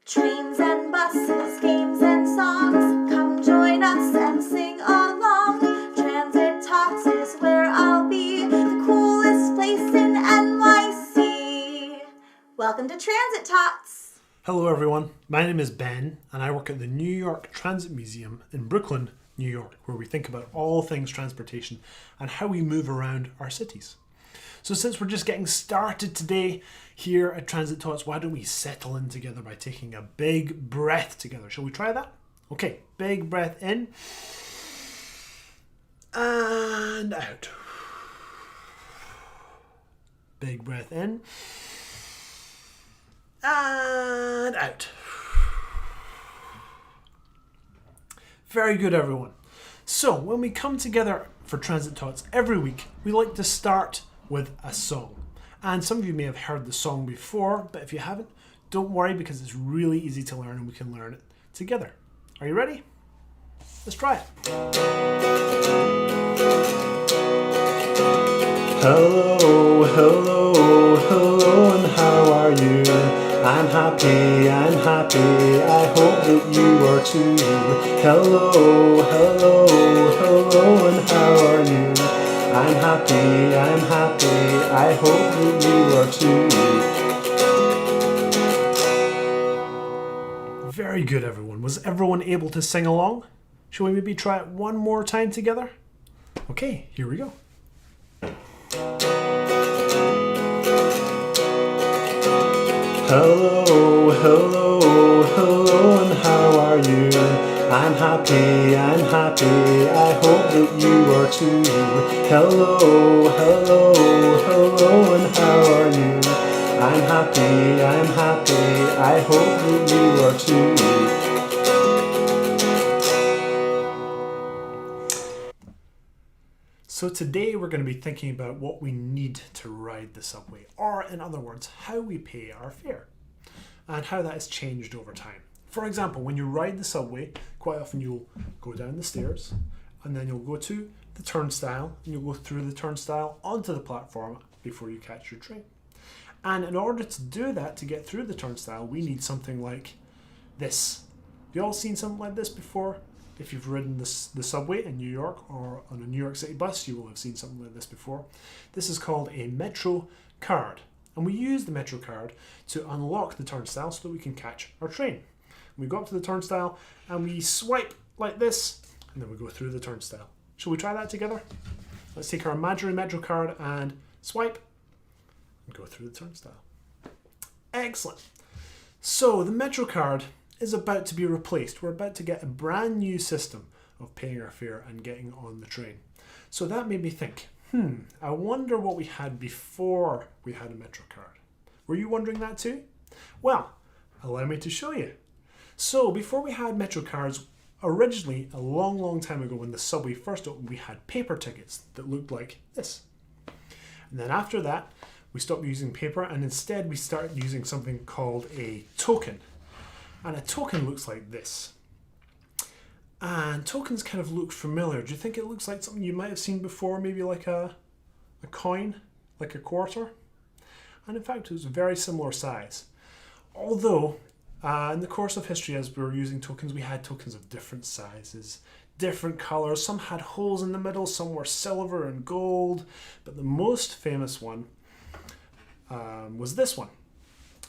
Trains and buses, games and songs, come join us and sing along. Transit Tots is where I'll be, the coolest place in NYC. Welcome to Transit Tots. Hello everyone, my name is Ben and I work at the New York Transit Museum in Brooklyn, New York, where we think about all things transportation and how we move around our cities. So since we're just getting started today here at Transit Tots, why don't we settle in together by taking a big breath together? Shall we try that? Okay, big breath in and out. Big breath in and out. Very good, everyone. So when we come together for Transit Tots every week, we like to start with a song. And some of you may have heard the song before, but if you haven't, don't worry because it's really easy to learn and we can learn it together. Are you ready? Let's try it. Hello, hello, hello, and how are you? I'm happy, I hope that you are too. Hello, hello, hello, and how are you? I'm happy, I hope that you are too. Very good, everyone. Was everyone able to sing along? Shall we maybe try it one more time together? Okay, here we go. Hello, hello, hello, and how are you? I'm happy, I hope that you are too. Hello, hello, hello, and how are you? I'm happy, I hope that you are too. So today we're going to be thinking about what we need to ride the subway, or in other words, how we pay our fare, and how that has changed over time. For example, when you ride the subway, quite often you'll go down the stairs and then you'll go to the turnstile and you'll go through the turnstile onto the platform before you catch your train. And in order to do that, to get through the turnstile, we need something like this. Have you all seen something like this before? If you've ridden the subway in New York or on a New York City bus, you will have seen something like this before. This is called a MetroCard. And we use the MetroCard to unlock the turnstile so that we can catch our train. We go up to the turnstile and we swipe like this and then we go through the turnstile. Shall we try that together? Let's take our imaginary MetroCard and swipe and go through the turnstile. Excellent. So the MetroCard is about to be replaced. We're about to get a brand new system of paying our fare and getting on the train. So that made me think, I wonder what we had before we had a MetroCard. Were you wondering that too? Well, allow me to show you. So before we had MetroCards, originally a long time ago when the subway first opened, we had paper tickets that looked like this. And then after that, we stopped using paper and instead we started using something called a token. And a token looks like this. And tokens kind of look familiar. Do you think it looks like something you might have seen before, maybe like a coin, like a quarter? And in fact, it was a very similar size. Although, in the course of history, as we were using tokens, we had tokens of different sizes, different colors. Some had holes in the middle, some were silver and gold. But the most famous one was this one.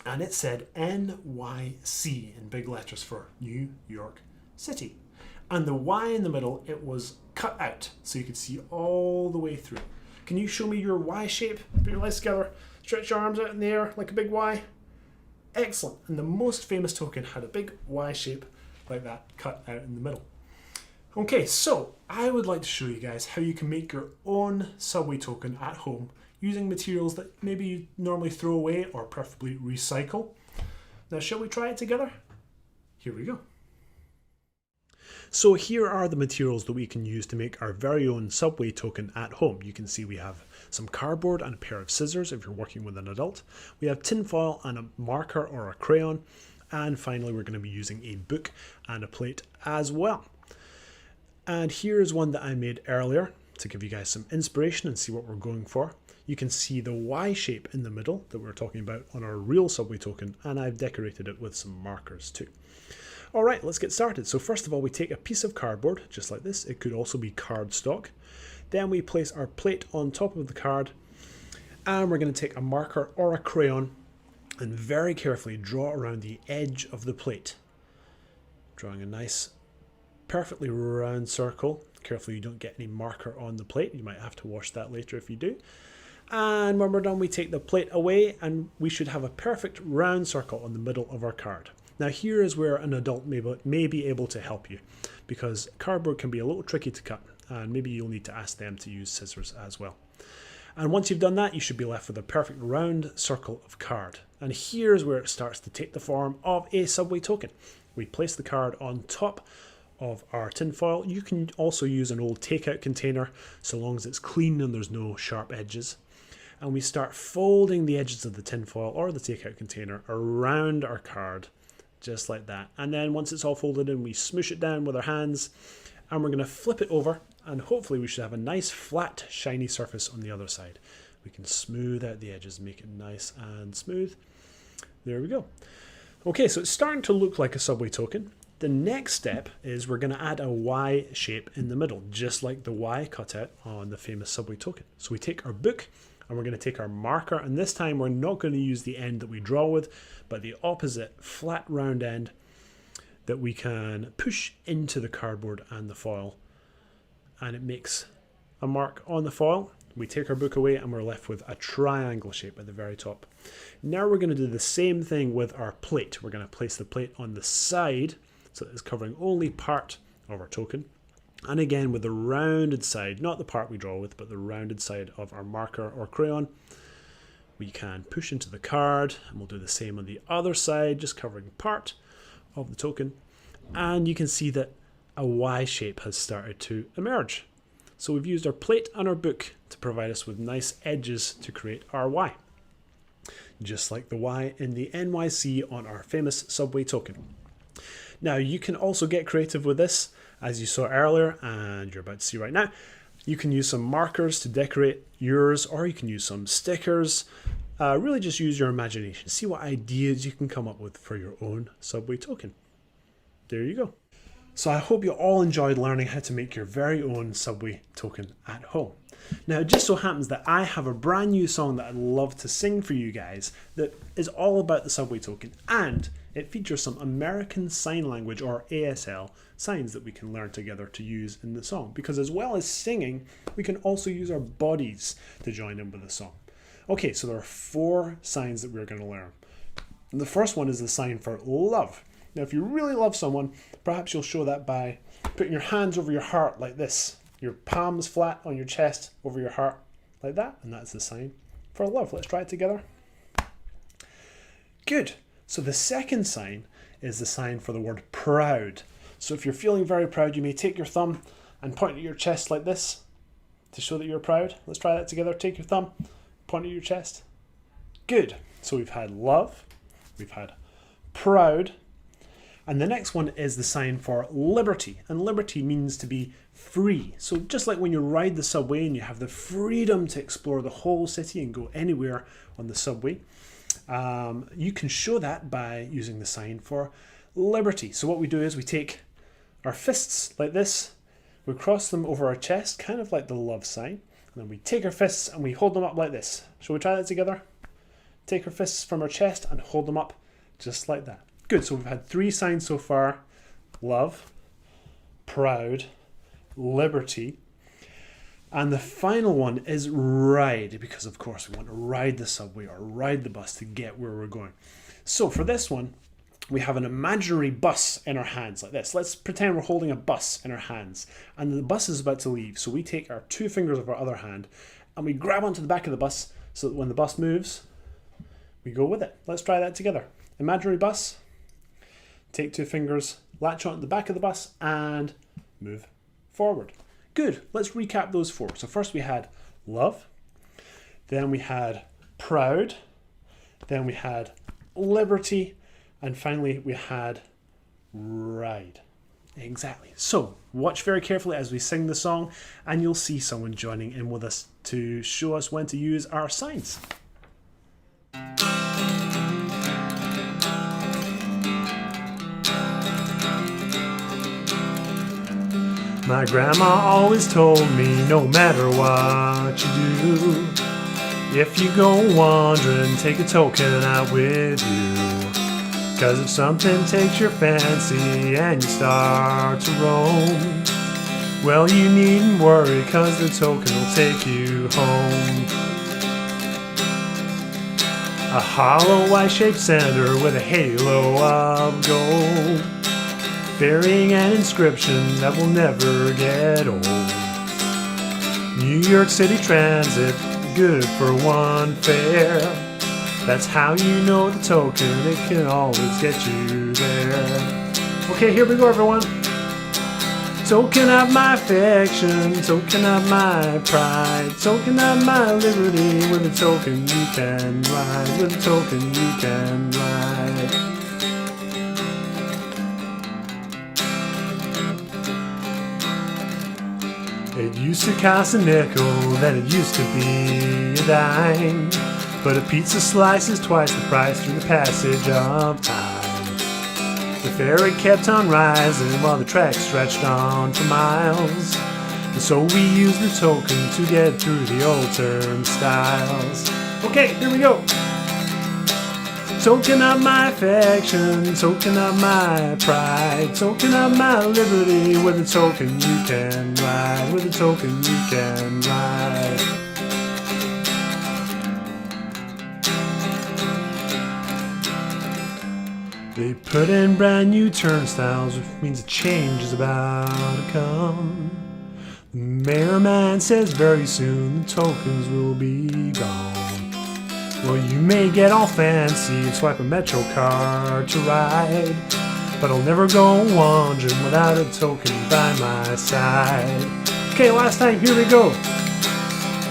And it said NYC in big letters for New York City. And the Y in the middle, it was cut out so you could see all the way through. Can you show me your Y shape? Put your legs together, stretch your arms out in the air like a big Y. Excellent. And the most famous token had a big Y shape like that cut out in the middle. Okay, so I would like to show you guys how you can make your own subway token at home using materials that maybe you normally throw away or preferably recycle. Now, shall we try it together? Here we go. So here are the materials that we can use to make our very own subway token at home. You can see we have some cardboard and a pair of scissors if you're working with an adult. We have tinfoil and a marker or a crayon. And finally, we're going to be using a book and a plate as well. And here's one that I made earlier to give you guys some inspiration and see what we're going for. you can see the Y shape in the middle that we're talking about on our real subway token, and I've decorated it with some markers too. All right, let's get started. So first of all, we take a piece of cardboard, just like this. It could also be cardstock. Then we place our plate on top of the card, and we're going to take a marker or a crayon and very carefully draw around the edge of the plate, drawing a nice, perfectly round circle. Carefully you don't get any marker on the plate. You might have to wash that later if you do. And when we're done, we take the plate away, and we should have a perfect round circle on the middle of our card. Now here is where an adult may be able to help you, because cardboard can be a little tricky to cut, and maybe you'll need to ask them to use scissors as well. And once you've done that, you should be left with a perfect round circle of card. And here's where it starts to take the form of a subway token. We place the card on top of our tin foil. You can also use an old takeout container, so long as it's clean and there's no sharp edges. And we start folding the edges of the tin foil or the takeout container around our card, just like that. And then once it's all folded in, we smoosh it down with our hands, and we're going to flip it over, and hopefully we should have a nice flat shiny surface on the other side. We can smooth out the edges, make it nice and smooth. There we go. Okay, so it's starting to look like a subway token. The next step is we're going to add a Y shape in the middle, just like the Y cutout on the famous subway token. So we take our book, and we're going to take our marker, and this time we're not going to use the end that we draw with, but the opposite flat round end that we can push into the cardboard and the foil, and it makes a mark on the foil. We take our book away, and we're left with a triangle shape at the very top. Now we're going to do the same thing with our plate. We're going to place the plate on the side, so it's covering only part of our token. And again, with the rounded side, not the part we draw with, but the rounded side of our marker or crayon, we can push into the card, and we'll do the same on the other side, just covering part of the token. And you can see that a Y shape has started to emerge. So we've used our plate and our book to provide us with nice edges to create our Y, just like the Y in the NYC on our famous subway token. Now you can also get creative with this, as you saw earlier and you're about to see right now. You can use some markers to decorate yours, or you can use some stickers. Really just use your imagination. See what ideas you can come up with for your own subway token. There you go. So I hope you all enjoyed learning how to make your very own subway token at home. Now it just so happens that I have a brand new song that I'd love to sing for you guys that is all about the subway token, and it features some American Sign Language or ASL signs that we can learn together to use in the song, because as well as singing, we can also use our bodies to join in with the song. Okay, so there are 4 signs that we're going to learn. And the first one is the sign for love. Now if you really love someone, perhaps you'll show that by putting your hands over your heart like this. Your palms flat on your chest over your heart like that, and that's the sign for love. Let's try it together. Good. So the second sign is the sign for the word proud. So if you're feeling very proud, you may take your thumb and point at your chest like this to show that you're proud. Let's try that together. Take your thumb, point at your chest. Good. So we've had love, we've had proud, and the next one is the sign for liberty. And liberty means to be free. So just like when you ride the subway and you have the freedom to explore the whole city and go anywhere on the subway, you can show that by using the sign for liberty. So what we do is we take our fists like this, we cross them over our chest, kind of like the love sign, and then we take our fists and we hold them up like this. Shall we try that together? Take our fists from our chest and hold them up just like that. Good, so we've had 3 signs so far: love, proud, liberty, and the final one is ride, because of course we want to ride the subway or ride the bus to get where we're going. So for this one, we have an imaginary bus in our hands like this. Let's pretend we're holding a bus in our hands and the bus is about to leave. So we take our 2 fingers of our other hand and we grab onto the back of the bus so that when the bus moves, we go with it. Let's try that together. Imaginary bus, take 2 fingers, latch onto the back of the bus and move forward. Good, let's recap those 4. So first we had love, then we had proud, then we had liberty, and finally we had ride. Exactly. So watch very carefully as we sing the song, and you'll see someone joining in with us to show us when to use our signs. My grandma always told me, no matter what you do, if you go wandering, take a token out with you. 'Cause if something takes your fancy and you start to roam, well, you needn't worry, 'cause the token will take you home. A hollow Y-shaped center with a halo of gold, bearing an inscription that will never get old. New York City Transit, good for one fare. That's how you know the token, it can always get you there. Okay, here we go, everyone. Token of my affection, token of my pride, token of my liberty. With a token you can ride, with a token you can ride. It used to cost a nickel, then it used to be a dime. But a pizza slice is twice the price through the passage of time. The fare kept on rising while the track stretched on for miles. And so we used the token to get through the old turnstiles. Okay, here we go. Token of my affection, token of my pride, token of my liberty. With a token you can ride, with a token you can ride. They put in brand new turnstiles, which means a change is about to come. The mailman says very soon the tokens will be gone. Well, you may get all fancy and swipe a MetroCard to ride, but I'll never go wandering without a token by my side. Okay, last time, here we go.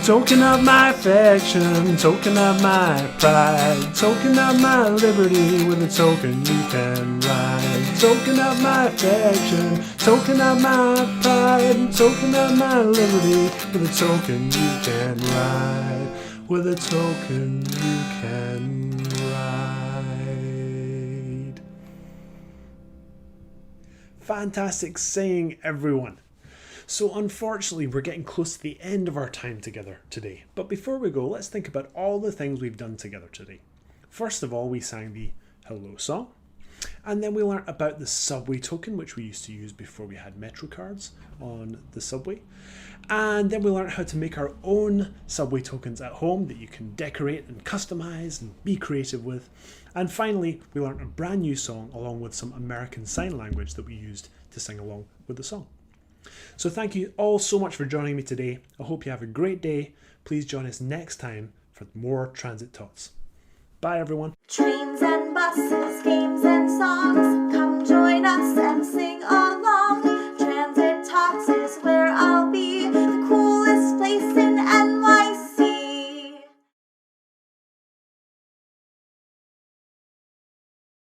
Token of my affection, token of my pride, token of my liberty. With a token you can ride. Token of my affection, token of my pride, token of my liberty. With a token you can ride. With a token you can ride. Fantastic saying, everyone. So unfortunately, we're getting close to the end of our time together today. But before we go, let's think about all the things we've done together today. First of all, we sang the Hello song. And then we learnt about the subway token, which we used to use before we had MetroCards on the subway. And then we learnt how to make our own subway tokens at home that you can decorate and customize and be creative with. And finally, we learnt a brand new song along with some American Sign Language that we used to sing along with the song. So thank you all so much for joining me today. I hope you have a great day. Please join us next time for more Transit Tots. Bye, everyone. Trains and buses.